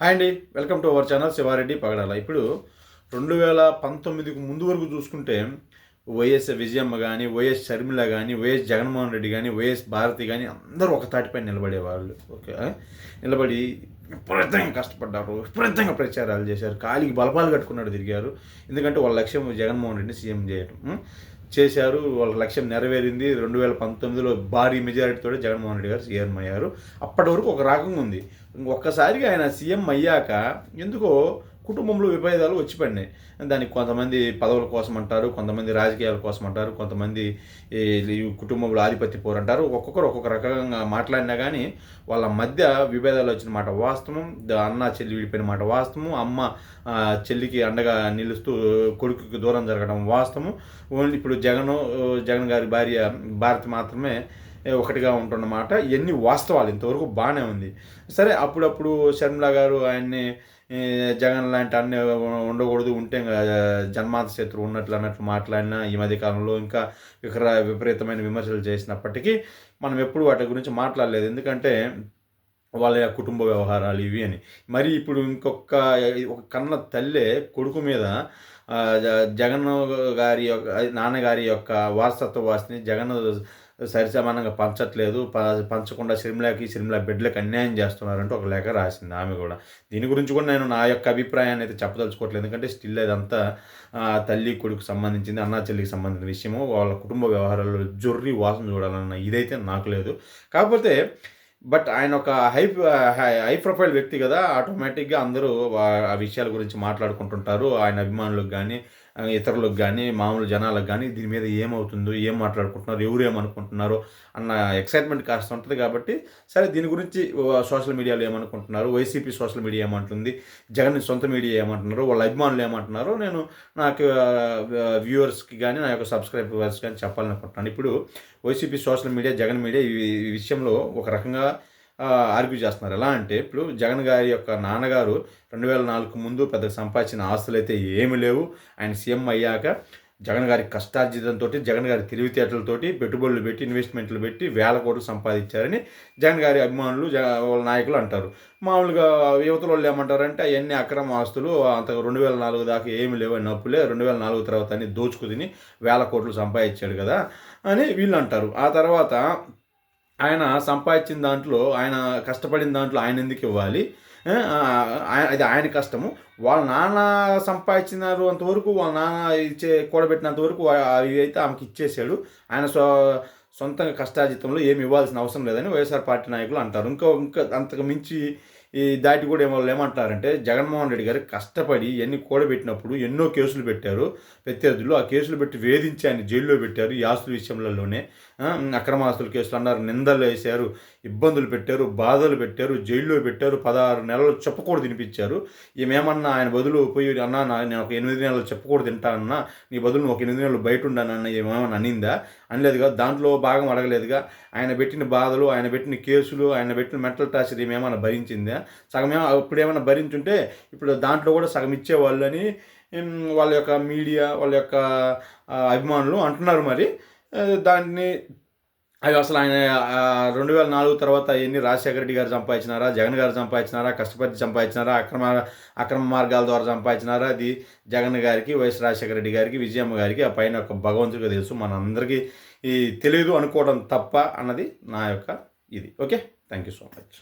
Hi అండి, welcome to our channel Sivareddy Pagadala. ఇప్పుడు 2019కు ముందు వరకు చూసుకుంటే వైఎస్ విజయమ్మ కానీ, వైఎస్ షర్మిల కానీ, వైఎస్ జగన్మోహన్ రెడ్డి కానీ, వైఎస్ భారతి కానీ అందరూ ఒక తాటిపై నిలబడేవాళ్ళు. ఓకే, నిలబడి విపరీతంగా కష్టపడ్డారు, విపరీతంగా ప్రచారాలు చేశారు, కాలికి బలపాలు కట్టుకున్నాడు తిరిగారు. ఎందుకంటే వాళ్ళ లక్ష్యం జగన్మోహన్ రెడ్డిని సీఎం చేయడం. చేశారు, వాళ్ళ లక్ష్యం నెరవేరింది. 2019లో భారీ మెజారిటీతో జగన్మోహన్ రెడ్డి గారు సీఎం అయ్యారు. అప్పటి వరకు ఒక రకంగా ఉంది. ఒక్కసారిగా ఆయన సీఎం అయ్యాక ఎందుకో కుటుంబంలో విభేదాలు వచ్చి పడినాయి. దానికి కొంతమంది పదవుల కోసం అంటారు, కొంతమంది రాజకీయాల కోసం అంటారు, కొంతమంది ఈ కుటుంబంలో ఆధిపత్య పోరంటారు. ఒక్కొక్కరు ఒక్కొక్క రకంగా మాట్లాడినా కానీ వాళ్ళ మధ్య విభేదాలు వచ్చిన మాట వాస్తవం. అన్న చెల్లి విడిపోయిన మాట వాస్తవం. అమ్మ చెల్లికి అండగా నిలుస్తూ కొడుకుకి దూరం జరగడం వాస్తవం. ఓన్లీ ఇప్పుడు జగన్ గారి భార్య భారతి మాత్రమే ఒకటిగా ఉంటున్నమాట. ఇవన్నీ వాస్తవాలు. ఇంతవరకు బాగానే ఉంది. సరే, అప్పుడప్పుడు షర్మిల గారు ఆయన్ని జగన్ లాంటి అన్ని ఉండకూడదు, ఉంటే జన్మాంత శత్రువు అన్నట్లు మాట్లాడినా ఈ మధ్యకాలంలో ఇంకా విపరీతమైన విమర్శలు చేసినప్పటికీ మనం ఎప్పుడు వాటి గురించి మాట్లాడలేదు. ఎందుకంటే వాళ్ళ కుటుంబ వ్యవహారాలు ఇవి అని. మరి ఇప్పుడు ఒక కన్న తల్లే కొడుకు మీద జగన్ గారి యొక్క నాన్నగారి యొక్క వారసత్వ వాస్తిని జగన్ సరిసమానంగా పంచట్లేదు, పంచకుండా షర్మిల బిడ్డలకు అన్యాయం చేస్తున్నారంటూ ఒక లేఖ రాసింది ఆమె కూడా. దీని గురించి కూడా నేను నా యొక్క అభిప్రాయాన్ని అయితే చెప్పదలుచుకోవట్లేదు. ఎందుకంటే స్టిల్ అదంతా తల్లి కొడుకు సంబంధించింది, అన్నా చెల్లికి సంబంధించిన విషయము. వాళ్ళ కుటుంబ వ్యవహారాల్లో జొర్రి వాసన చూడాలన్న ఇదైతే నాకు లేదు. కాకపోతే ఆయన ఒక హై ప్రొఫైల్ వ్యక్తి కదా, ఆటోమేటిక్గా అందరూ ఆ విషయాల గురించి మాట్లాడుకుంటుంటారు. ఆయన అభిమానులకు కానీ, ఇతరులకు కానీ, మామూలు జనాలకు కానీ దీని మీద ఏమవుతుందో, ఏం మాట్లాడుకుంటున్నారు, ఎవరు ఏమనుకుంటున్నారు అన్న ఎక్సైట్మెంట్ కాస్త ఉంటుంది. కాబట్టి సరే, దీని గురించి సోషల్ మీడియాలో ఏమనుకుంటున్నారు, వైసీపీ సోషల్ మీడియా ఏమంటుంది, జగన్ సొంత మీడియా ఏమంటున్నారు, వాళ్ళ అభిమానులు ఏమంటున్నారో నేను నాకు వ్యూవర్స్కి కానీ, నా యొక్క సబ్స్క్రైబర్స్ కానీ చెప్పాలనుకుంటున్నాను. ఇప్పుడు YCP social media, Jagan media ఈ విషయంలో ఒక రకంగా ఆర్గ్యూ చేస్తున్నారు. ఎలా అంటే, ఇప్పుడు జగన్ గారి యొక్క నాన్నగారు 2004 ముందు పెద్ద సంపాదించిన ఆస్తులు అయితే ఏమి లేవు. ఆయన సీఎం అయ్యాక జగన్ గారి కష్టార్జితంతో, జగన్ గారి తెలివితేటలతోటి పెట్టుబడులు పెట్టి, ఇన్వెస్ట్మెంట్లు పెట్టి వేల కోట్లు సంపాదించారని జగన్ గారి అభిమానులు, వాళ్ళ నాయకులు అంటారు. మామూలుగా యువతల వాళ్ళు ఏమంటారంటే అవన్నీ అక్రమ ఆస్తులు, అంత 2004 దాకా ఏమి లేవు, అని అప్పులే, 2004 తర్వాత అన్ని దోచుకుని వేల కోట్లు సంపాదించాడు కదా అని వీళ్ళు అంటారు. ఆ తర్వాత ఆయన సంపాదించిన దాంట్లో, ఆయన కష్టపడిన దాంట్లో ఆయన ఎందుకు ఇవ్వాలి, అది ఆయన కష్టము. వాళ్ళ నాన్న సంపాదించినారు అంతవరకు, వాళ్ళ నాన్న కూడబెట్టినంత వరకు అవి అయితే ఆమెకి ఇచ్చేసాడు. ఆయన సొంతంగా కష్టార్జితంలో ఏమి ఇవ్వాల్సిన అవసరం లేదని వైఎస్ఆర్ పార్టీ నాయకులు అంటారు. ఇంకా అంతకు మించి ఈ దాటి కూడా ఏమంటారంటే, జగన్మోహన్ రెడ్డి గారు కష్టపడి ఇవన్నీ కూడబెట్టినప్పుడు ఎన్నో కేసులు పెట్టారు ప్రత్యర్థులు. ఆ కేసులు పెట్టి వేధించి ఆయన జైల్లో పెట్టారు. ఈ ఆస్తుల విషయంలోనే అక్రమాస్తుల కేసులు అన్నారు, నిందలు వేశారు, ఇబ్బందులు పెట్టారు, బాధలు పెట్టారు, జైల్లో పెట్టారు, 16 నెలలు చెప్పకూడదు తినిపించారు. ఏమేమన్నా ఆయన బదులు పోయి, అన్నా నేను ఒక 8 నెలలు చెప్పకూడదు తింటానన్నా, నీ బదులు ఒక 8 నెలలు బయట ఉన్నానన్న ఏమేమన్నా అనిందా? అనలేదుగా. దాంట్లో భాగం అడగలేదుగా. ఆయన పెట్టిన బాధలు, ఆయన పెట్టిన కేసులు, ఆయన పెట్టిన మెంటల్ టార్చర్ ఏమేమన్నా భరించిందా? సగమేమో ఇప్పుడు ఏమైనా భరించుంటే ఇప్పుడు దాంట్లో కూడా సగం ఇచ్చేవాళ్ళు అని వాళ్ళ యొక్క మీడియా, వాళ్ళ యొక్క అభిమానులు అంటున్నారు. మరి దాన్ని అవి అసలు ఆయన 2004 తర్వాత అవన్నీ రాజశేఖర రెడ్డి గారు సంపాదించినారా, జగన్ గారు సంపాదించినారా, కష్టపడి సంపాదించినారా, అక్రమ మార్గాల ద్వారా సంపాదించినారా? అది జగన్ గారికి, వైఎస్ రాజశేఖర రెడ్డి గారికి, విజయమ్మ గారికి, ఆ పైన ఒక భగవంతుడిగా తెలుసు. మనందరికీ తెలియదు అనుకోవడం తప్ప అన్నది నా యొక్క ఇది. Okay, thank you so much.